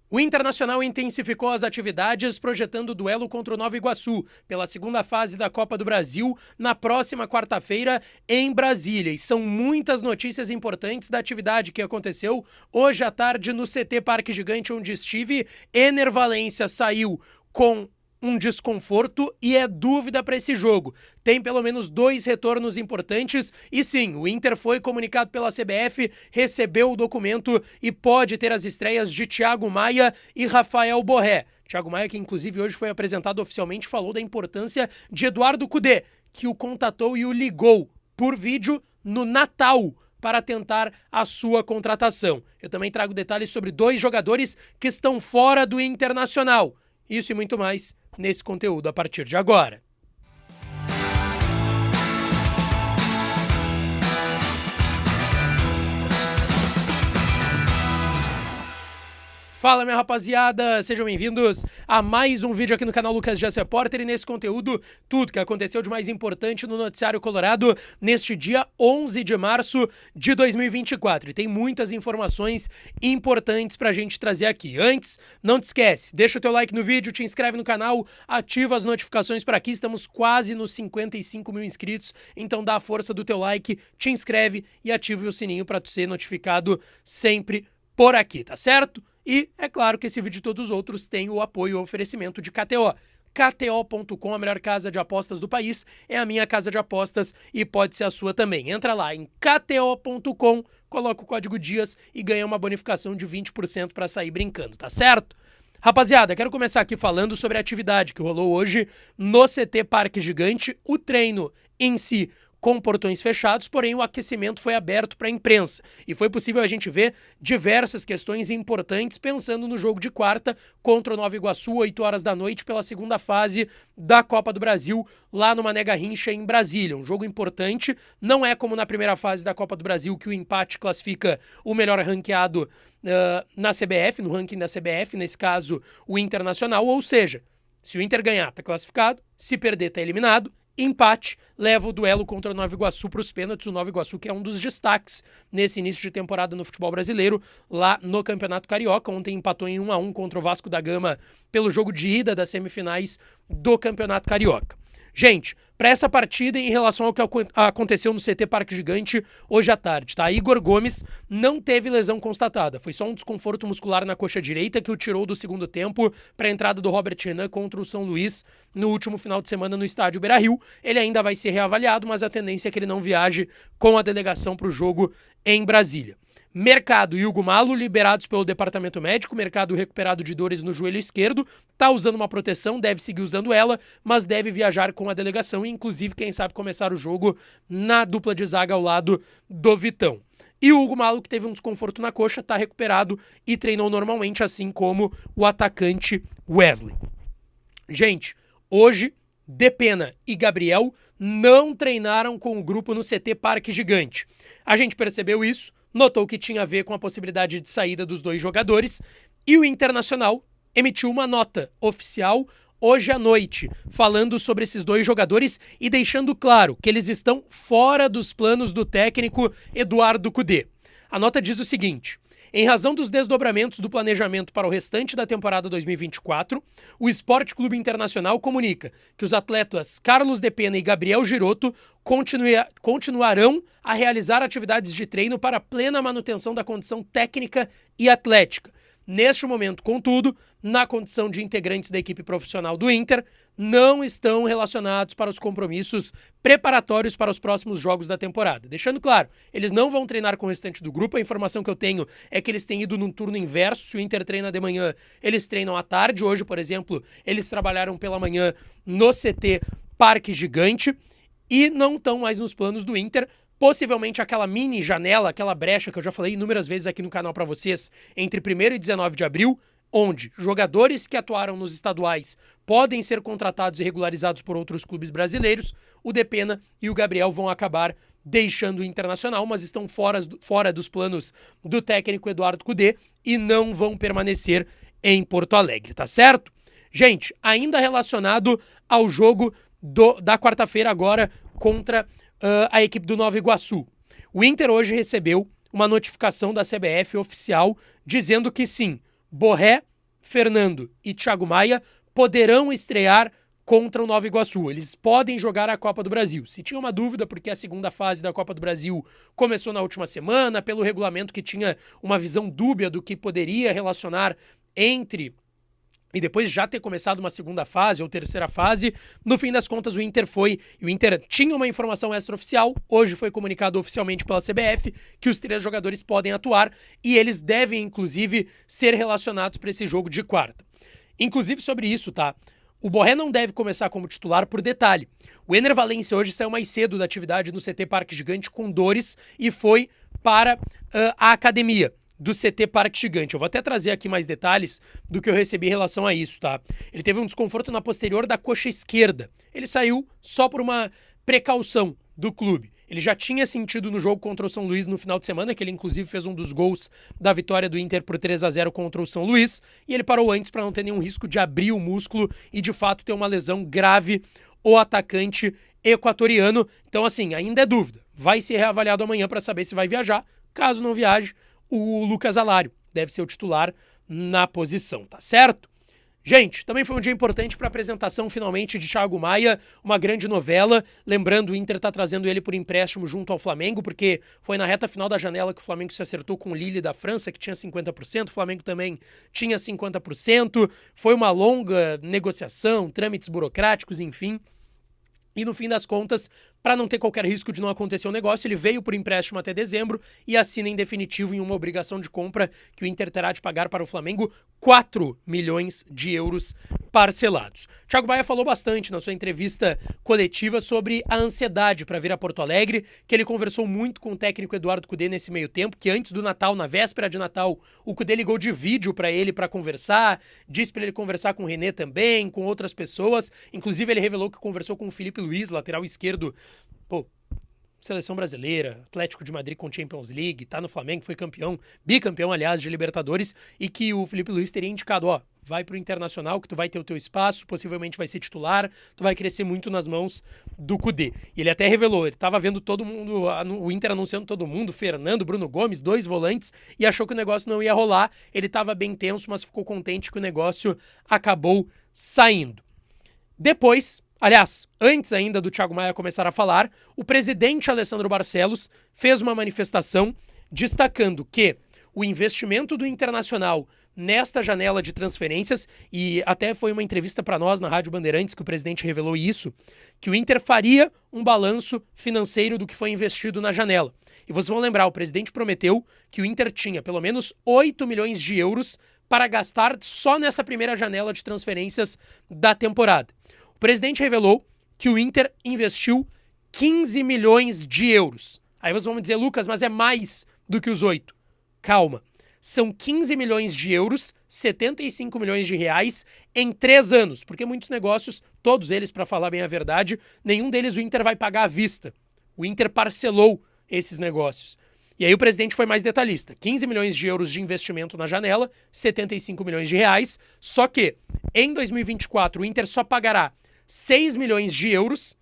O Internacional intensificou as atividades projetando o duelo contra o Nova Iguaçu pela segunda fase da Copa do Brasil na próxima quarta-feira em Brasília. E são muitas notícias importantes da atividade que aconteceu hoje à tarde no CT Parque Gigante, onde estive. Ener Valencia saiu com um desconforto e é dúvida para esse jogo. Tem pelo menos 2 retornos importantes e sim, o Inter foi comunicado pela CBF, recebeu o documento e pode ter as estreias de Thiago Maia e Rafael Borré. Thiago Maia, que inclusive hoje foi apresentado oficialmente, falou da importância de Eduardo Cudê, que o contatou e o ligou por vídeo no Natal para tentar a sua contratação. Eu também trago detalhes sobre 2 jogadores que estão fora do Internacional. Isso e muito mais nesse conteúdo a partir de agora. Fala, minha rapaziada, sejam bem-vindos a mais um vídeo aqui no canal Lucas Jess Repórter e nesse conteúdo, tudo que aconteceu de mais importante no noticiário colorado neste dia 11 de março de 2024. E tem muitas informações importantes pra gente trazer aqui. Antes, não te esquece, deixa o teu like no vídeo, te inscreve no canal, ativa as notificações por aqui, estamos quase nos 55 mil inscritos, então dá a força do teu like, te inscreve e ativa o sininho pra tu ser notificado sempre por aqui, tá certo? E é claro que esse vídeo e todos os outros têm o apoio e o oferecimento de KTO. KTO.com, a melhor casa de apostas do país, é a minha casa de apostas e pode ser a sua também. Entra lá em KTO.com, coloca o código DIAS e ganha uma bonificação de 20% para sair brincando, tá certo? Rapaziada, quero começar aqui falando sobre a atividade que rolou hoje no CT Parque Gigante. O treino em si com portões fechados, porém o aquecimento foi aberto para a imprensa e foi possível a gente ver diversas questões importantes pensando no jogo de quarta contra o Nova Iguaçu, 8 horas da noite, pela segunda fase da Copa do Brasil, lá no Mané Garrincha, em Brasília. Um jogo importante, não é como na primeira fase da Copa do Brasil, que o empate classifica o melhor ranqueado na CBF, no ranking da CBF, nesse caso o Internacional, ou seja, se o Inter ganhar, tá classificado, se perder, tá eliminado. Empate leva o duelo contra o Nova Iguaçu para os pênaltis. O Nova Iguaçu, que é um dos destaques nesse início de temporada no futebol brasileiro, lá no Campeonato Carioca. Ontem empatou em 1-1 contra o Vasco da Gama pelo jogo de ida das semifinais do Campeonato Carioca. Gente, para essa partida, em relação ao que aconteceu no CT Parque Gigante hoje à tarde, tá? Igor Gomes não teve lesão constatada. Foi só um desconforto muscular na coxa direita que o tirou do segundo tempo para a entrada do Robert Renan contra o São Luís no último final de semana no estádio Beira-Rio. Ele ainda vai ser reavaliado, mas a tendência é que ele não viaje com a delegação para o jogo em Brasília. Mercado e Hugo Malo liberados pelo departamento médico. Mercado recuperado de dores no joelho esquerdo, tá usando uma proteção, deve seguir usando ela, mas deve viajar com a delegação e inclusive, quem sabe, começar o jogo na dupla de zaga ao lado do Vitão. E o Hugo Malo, que teve um desconforto na coxa, tá recuperado e treinou normalmente, assim como o atacante Wesley. Gente, hoje Depena e Gabriel não treinaram com o grupo no CT Parque Gigante. A gente percebeu isso, notou que tinha a ver com a possibilidade de saída dos 2 jogadores e o Internacional emitiu uma nota oficial hoje à noite falando sobre esses 2 jogadores e deixando claro que eles estão fora dos planos do técnico Eduardo Cudê. A nota diz o seguinte: em razão dos desdobramentos do planejamento para o restante da temporada 2024, o Sport Clube Internacional comunica que os atletas Carlos Depena e Gabriel Giroto continuarão a realizar atividades de treino para plena manutenção da condição técnica e atlética. Neste momento, contudo, na condição de integrantes da equipe profissional do Inter, não estão relacionados para os compromissos preparatórios para os próximos jogos da temporada. Deixando claro, eles não vão treinar com o restante do grupo. A informação que eu tenho é que eles têm ido num turno inverso. Se o Inter treina de manhã, eles treinam à tarde. Hoje, por exemplo, eles trabalharam pela manhã no CT Parque Gigante e não estão mais nos planos do Inter. Possivelmente aquela mini janela, aquela brecha que eu já falei inúmeras vezes aqui no canal para vocês, entre 1º e 19 de abril, onde jogadores que atuaram nos estaduais podem ser contratados e regularizados por outros clubes brasileiros. O Depena e o Gabriel vão acabar deixando o Internacional, mas estão fora dos planos do técnico Eduardo Cudê e não vão permanecer em Porto Alegre, tá certo? Gente, ainda relacionado ao jogo da quarta-feira agora contra a equipe do Nova Iguaçu. O Inter hoje recebeu uma notificação da CBF oficial dizendo que sim, Borré Fernando e Thiago Maia poderão estrear contra o Nova Iguaçu. Eles podem jogar a Copa do Brasil. Se tinha uma dúvida, porque a segunda fase da Copa do Brasil começou na última semana, pelo regulamento que tinha uma visão dúbia do que poderia relacionar entre... e depois já ter começado uma segunda fase ou terceira fase, no fim das contas o Inter tinha uma informação extraoficial, hoje foi comunicado oficialmente pela CBF que os 3 jogadores podem atuar e eles devem, inclusive, ser relacionados para esse jogo de quarta. Inclusive sobre isso, tá? O Borré não deve começar como titular por detalhe. O Ener Valencia hoje saiu mais cedo da atividade no CT Parque Gigante com dores e foi para a academia do CT Parque Gigante. Eu vou até trazer aqui mais detalhes do que eu recebi em relação a isso, tá? Ele teve um desconforto na posterior da coxa esquerda. Ele saiu só por uma precaução do clube. Ele já tinha sentido no jogo contra o São Luís no final de semana, que ele inclusive fez um dos gols da vitória do Inter por 3-0 contra o São Luís, e ele parou antes para não ter nenhum risco de abrir o músculo e de fato ter uma lesão grave, o atacante equatoriano. Então assim, ainda é dúvida. Vai ser reavaliado amanhã para saber se vai viajar. Caso não viaje, o Lucas Alário deve ser o titular na posição, tá certo? Gente, também foi um dia importante para a apresentação, finalmente, de Thiago Maia, uma grande novela. Lembrando, o Inter tá trazendo ele por empréstimo junto ao Flamengo, porque foi na reta final da janela que o Flamengo se acertou com o Lille da França, que tinha 50%, o Flamengo também tinha 50%. Foi uma longa negociação, trâmites burocráticos, enfim. E no fim das contas, para não ter qualquer risco de não acontecer o negócio, ele veio por empréstimo até dezembro e assina em definitivo em uma obrigação de compra que o Inter terá de pagar para o Flamengo 4 milhões de euros parcelados. Thiago Maia falou bastante na sua entrevista coletiva sobre a ansiedade para vir a Porto Alegre, que ele conversou muito com o técnico Eduardo Cudê nesse meio tempo, que antes do Natal, na véspera de Natal, o Cudê ligou de vídeo para ele para conversar, disse para ele conversar com o René também, com outras pessoas, inclusive ele revelou que conversou com o Felipe Luiz, lateral esquerdo, seleção brasileira, Atlético de Madrid com Champions League, tá no Flamengo, foi campeão, bicampeão, aliás, de Libertadores, e que o Felipe Luiz teria indicado, vai pro Internacional, que tu vai ter o teu espaço, possivelmente vai ser titular, tu vai crescer muito nas mãos do Cudê. E ele até revelou, ele tava vendo todo mundo, o Inter anunciando todo mundo, Fernando, Bruno Gomes, 2 volantes, e achou que o negócio não ia rolar, ele tava bem tenso, mas ficou contente que o negócio acabou saindo. Depois... aliás, antes ainda do Thiago Maia começar a falar, o presidente Alessandro Barcelos fez uma manifestação destacando que o investimento do Internacional nesta janela de transferências, e até foi uma entrevista para nós na Rádio Bandeirantes que o presidente revelou isso, que o Inter faria um balanço financeiro do que foi investido na janela. E vocês vão lembrar, o presidente prometeu que o Inter tinha pelo menos 8 milhões de euros para gastar só nessa primeira janela de transferências da temporada. O presidente revelou que o Inter investiu 15 milhões de euros. Aí vocês vão me dizer, Lucas, mas é mais do que os 8. Calma. São 15 milhões de euros, 75 milhões de reais em 3 anos. Porque muitos negócios, todos eles, para falar bem a verdade, nenhum deles o Inter vai pagar à vista. O Inter parcelou esses negócios. E aí o presidente foi mais detalhista. 15 milhões de euros de investimento na janela, 75 milhões de reais. Só que, em 2024, o Inter só pagará 6 milhões de euros,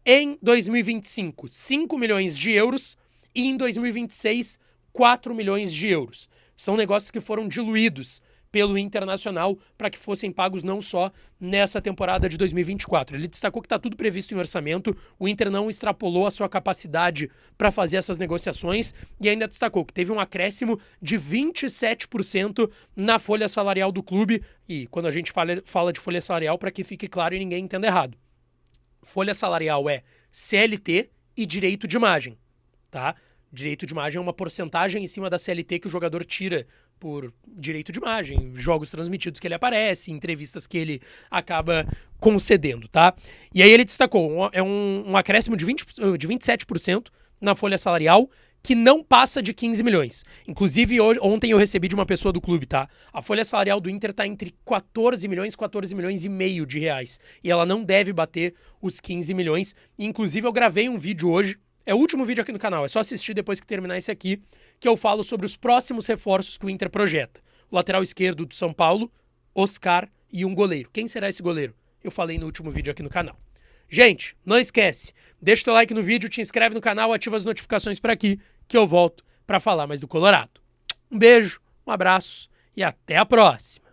em 2025, 5 milhões de euros e em 2026, 4 milhões de euros. São negócios que foram diluídos pelo Internacional para que fossem pagos não só nessa temporada de 2024. Ele destacou que está tudo previsto em orçamento, o Inter não extrapolou a sua capacidade para fazer essas negociações e ainda destacou que teve um acréscimo de 27% na folha salarial do clube. E quando a gente fala de folha salarial, para que fique claro e ninguém entenda errado, folha salarial é CLT e direito de imagem, tá? Direito de imagem é uma porcentagem em cima da CLT que o jogador tira por direito de imagem, jogos transmitidos que ele aparece, entrevistas que ele acaba concedendo, tá? E aí ele destacou, um acréscimo de 27% na folha salarial, que não passa de 15 milhões. Inclusive, ontem eu recebi de uma pessoa do clube, tá? A folha salarial do Inter tá entre 14 milhões e meio de reais. E ela não deve bater os 15 milhões. Inclusive, eu gravei um vídeo hoje, é o último vídeo aqui no canal, é só assistir depois que terminar esse aqui, que eu falo sobre os próximos reforços que o Inter projeta. O lateral esquerdo do São Paulo, Oscar e um goleiro. Quem será esse goleiro? Eu falei no último vídeo aqui no canal. Gente, não esquece, deixa o teu like no vídeo, te inscreve no canal, ativa as notificações por aqui, que eu volto para falar mais do Colorado. Um beijo, um abraço e até a próxima!